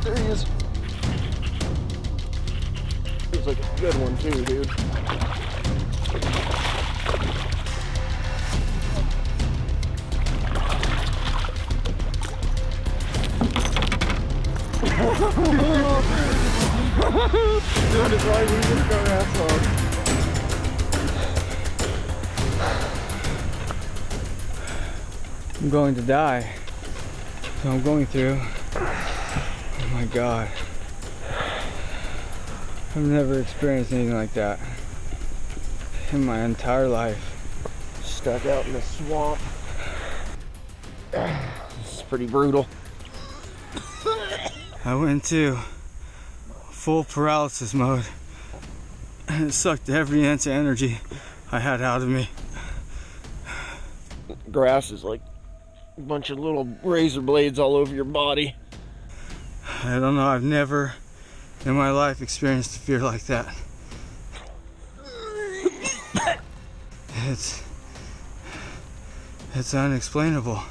There he is. Looks like a good one too, dude. Doing it right, we just got ass on. I'm going to die. So I'm going through. Oh my God. I've never experienced anything like that in my entire life. Stuck out in the swamp. This is pretty brutal. I went into full paralysis mode and it sucked every inch of energy I had out of me. Grass is like a bunch of little razor blades all over your body. I don't know, I've never in my life experienced a fear like that. It's unexplainable.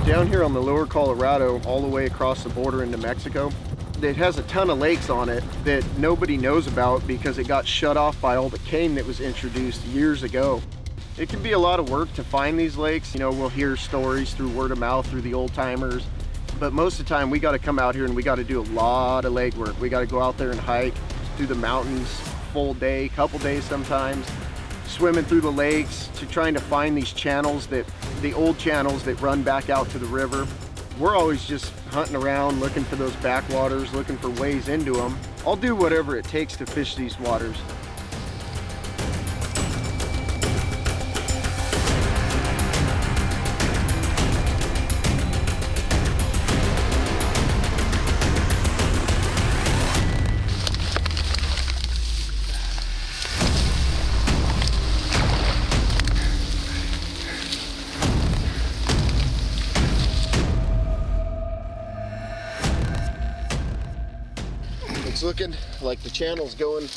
Down here on the lower Colorado, all the way across the border into Mexico, it has a ton of lakes on it that nobody knows about because it got shut off by all the cane that was introduced years ago. It can be a lot of work to find these lakes. You know, we'll hear stories through word of mouth through the old timers, but most of the time we got to come out here and we got to do a lot of leg work. We got to go out there and hike through the mountains, full day, couple days sometimes, swimming through the lakes to trying to find these channels, that the old channels that run back out to the river. We're always just hunting around looking for those backwaters, looking for ways into them. I'll do whatever it takes to fish these waters. It's looking like the channel's going,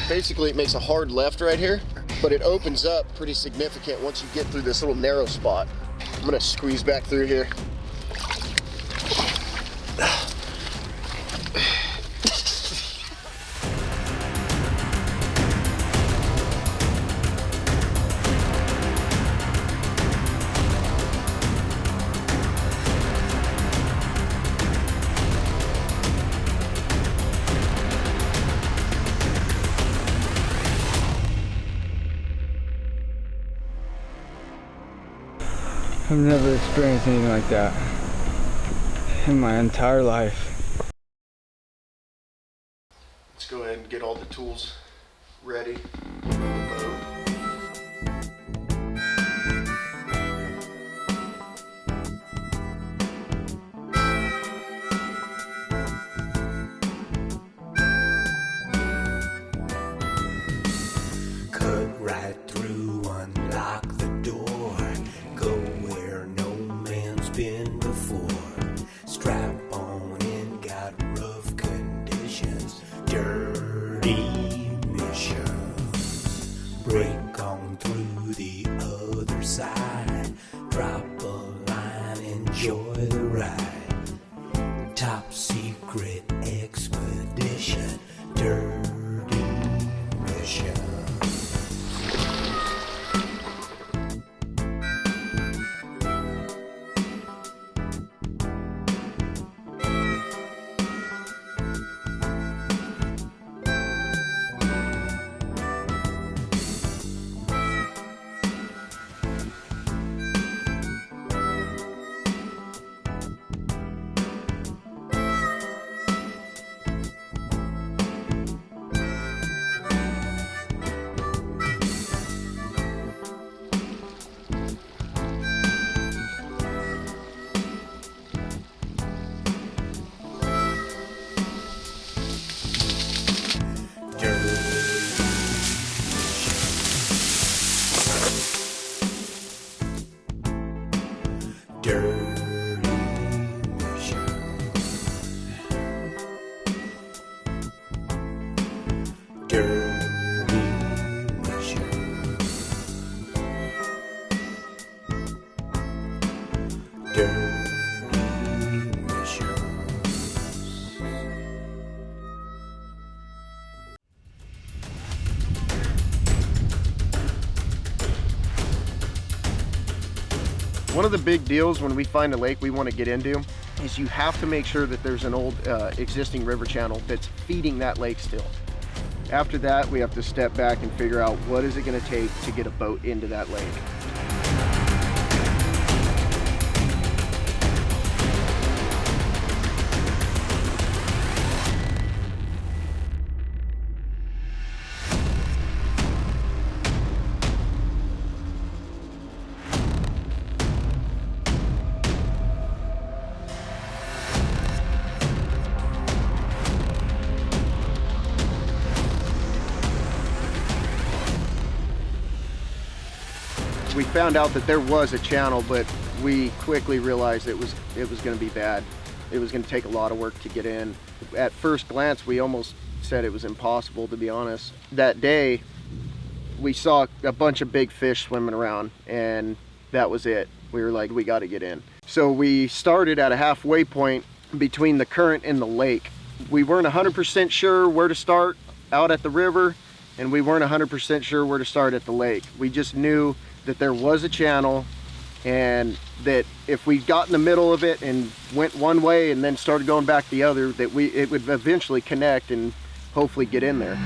basically it makes a hard left right here, but it opens up pretty significant once you get through this little narrow spot. I'm gonna squeeze back through here. I've never experienced anything like that. in my entire life. Let's go ahead and get all the tools ready. Cut right through, unlock the door, go where no man's been before. Strap on in, got rough conditions, dirty missions. Break on through the other side, drop a line, enjoy the ride. Top secret expedition, dirty mission. One of the big deals when we find a lake we want to get into is you have to make sure that there's an old existing river channel that's feeding that lake still. After that, we have to step back and figure out what is it going to take to get a boat into that lake. We found out that there was a channel, but we quickly realized it was going to be bad. It was going to take a lot of work to get in. At first glance, we almost said it was impossible, to be honest. That day, we saw a bunch of big fish swimming around, and that was it. We were like, we got to get in. So we started at a halfway point between the current and the lake. We weren't 100% sure where to start out at the river, and we weren't 100% sure where to start at the lake. We just knew that there was a channel, and that if we got in the middle of it and went one way and then started going back the other, that it would eventually connect and hopefully get in there.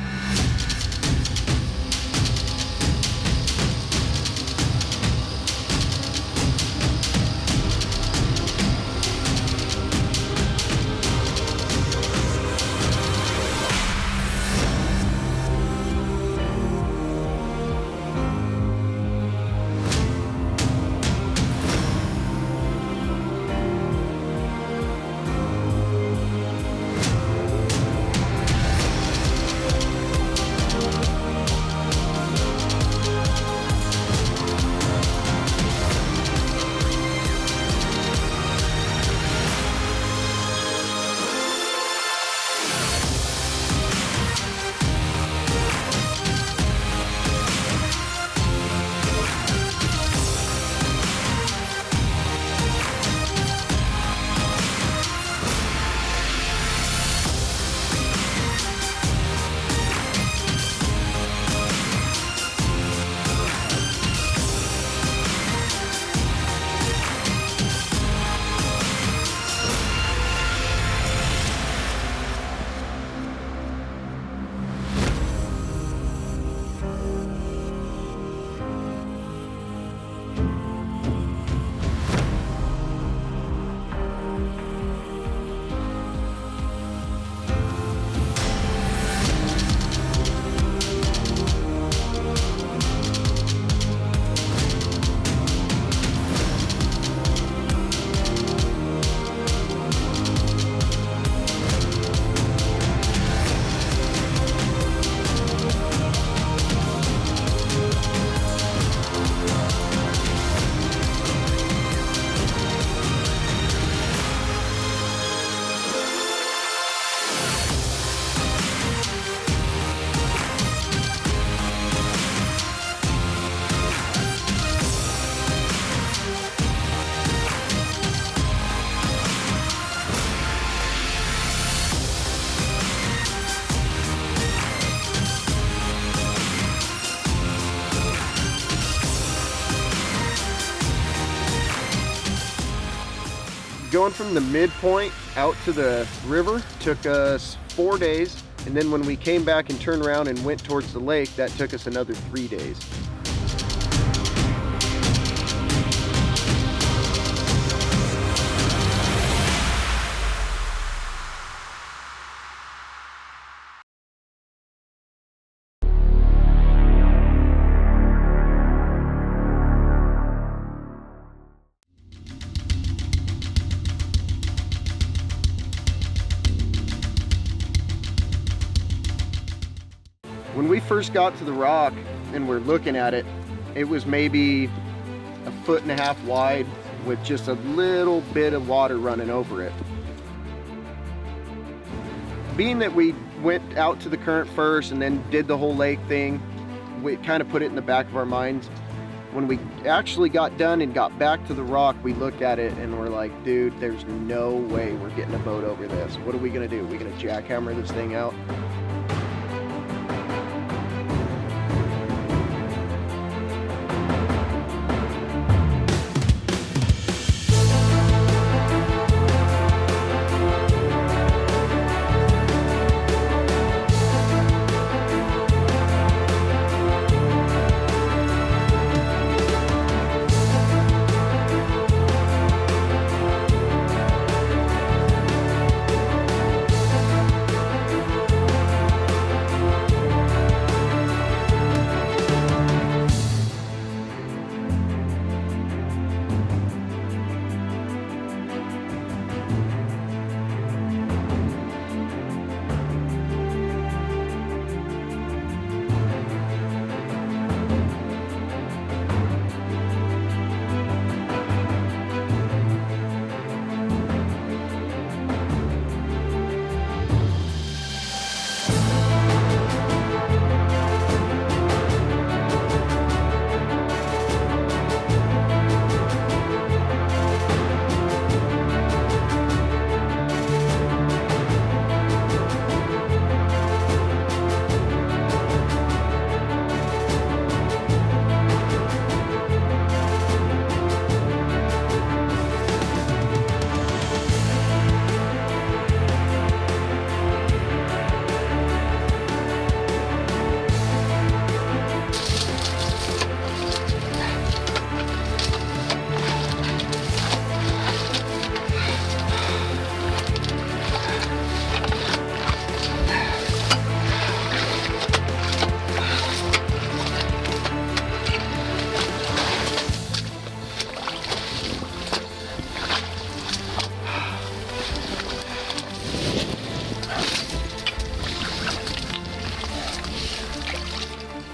Going from the midpoint out to the river took us 4 days, and then when we came back and turned around and went towards the lake, that took us another 3 days. When we first got to the rock and we're looking at it, it was maybe 1.5 feet wide with just a little bit of water running over it. Being that we went out to the current first and then did the whole lake thing, we kind of put it in the back of our minds. When we actually got done and got back to the rock, we looked at it and we're like, dude, there's no way we're getting a boat over this. What are we gonna do? Are we gonna jackhammer this thing out?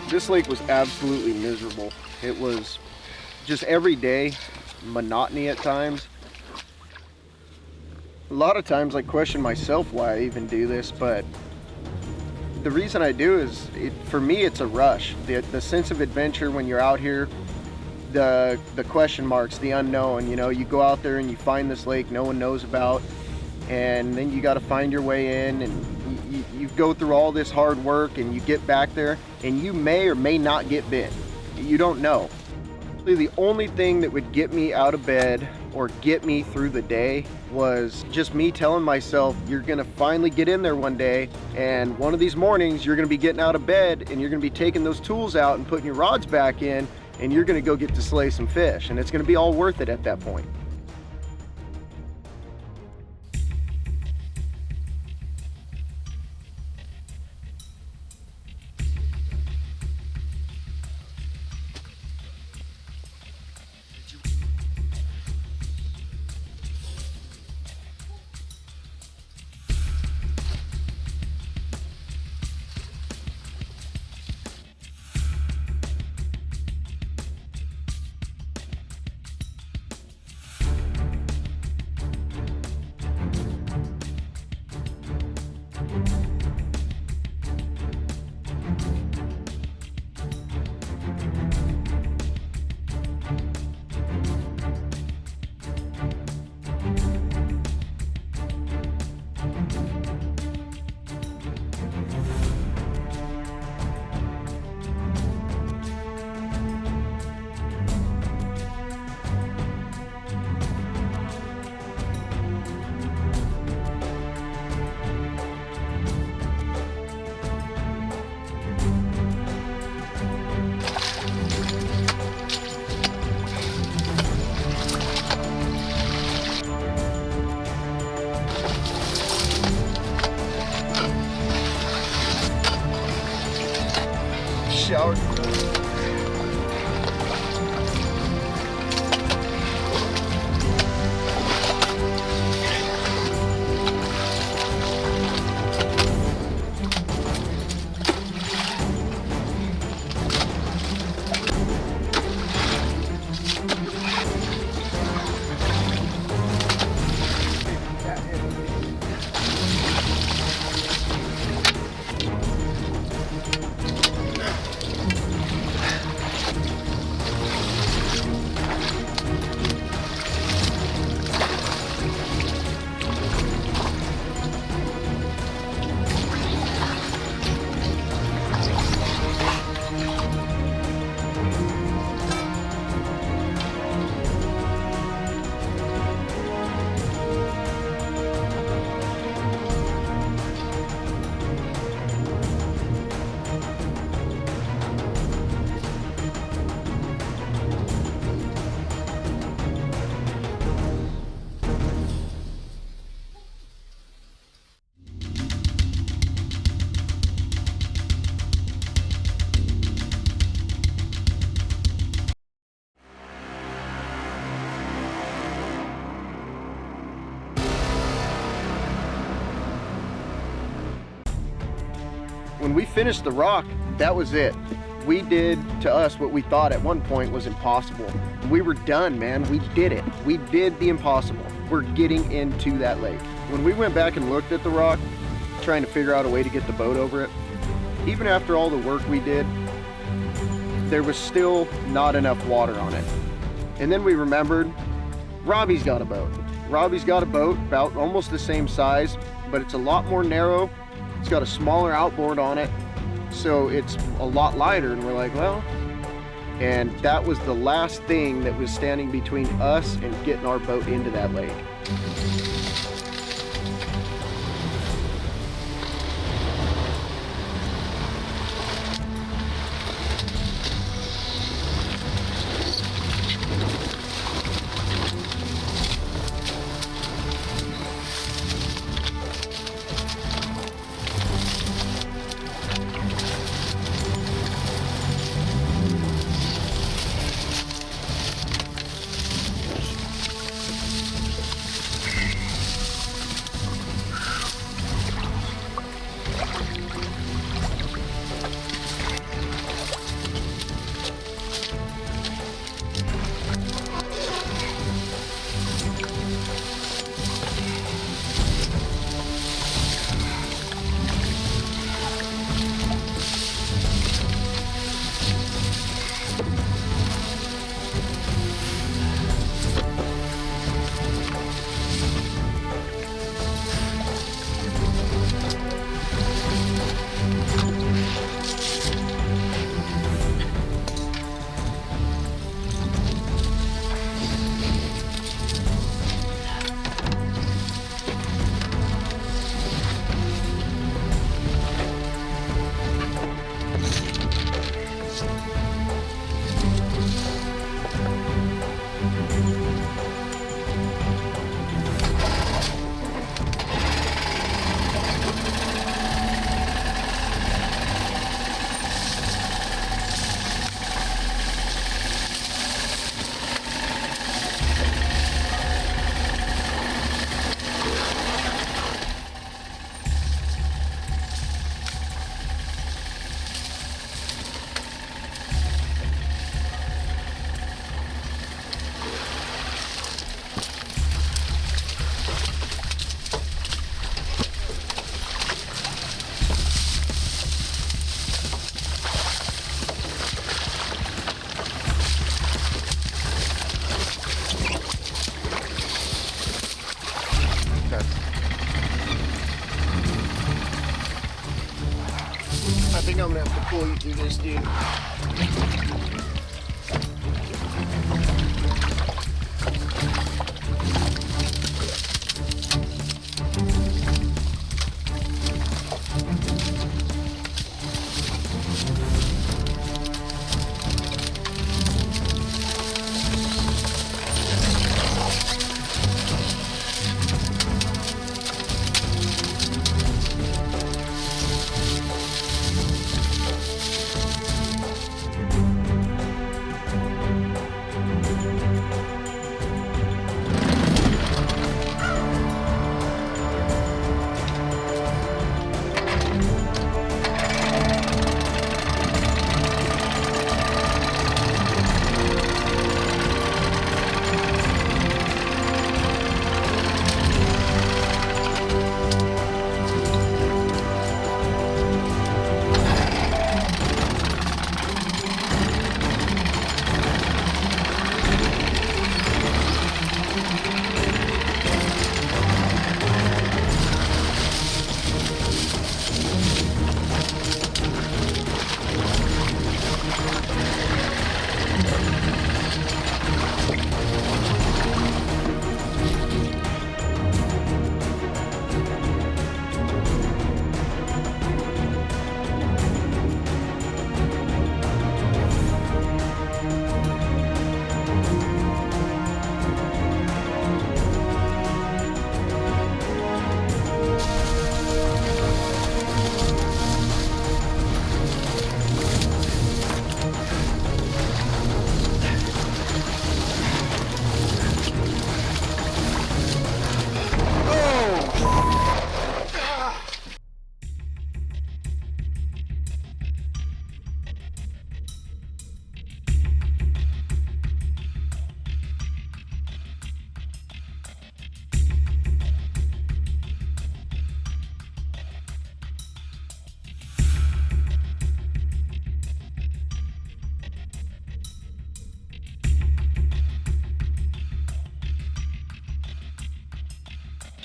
This lake was absolutely miserable. It was just every day, monotony at times. A lot of times I question myself why I even do this, but the reason I do is, for me, it's a rush. The sense of adventure when you're out here, the question marks, the unknown. You know, you go out there and you find this lake no one knows about, and then you got to find your way in, and you go through all this hard work and you get back there and you may or may not get bit. You don't know. The only thing that would get me out of bed or get me through the day was just me telling myself, you're gonna finally get in there one day, and one of these mornings you're gonna be getting out of bed and you're gonna be taking those tools out and putting your rods back in, and you're gonna go get to slay some fish, and it's gonna be all worth it at that point. When we finished the rock, that was it. We did to us what we thought at one point was impossible. We were done, man. We did it. We did the impossible. We're getting into that lake. When we went back and looked at the rock, trying to figure out a way to get the boat over it, even after all the work we did, there was still not enough water on it. And then we remembered, Robbie's got a boat. Robbie's got a boat about almost the same size, but it's a lot more narrow. It's got a smaller outboard on it, so it's a lot lighter. And we're like, well, and that was the last thing that was standing between us and getting our boat into that lake. I think I'm gonna have to pull you through this, dude.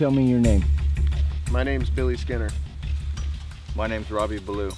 tell me your name? My name's Billy Skinner. My name's Robbie BALLEW.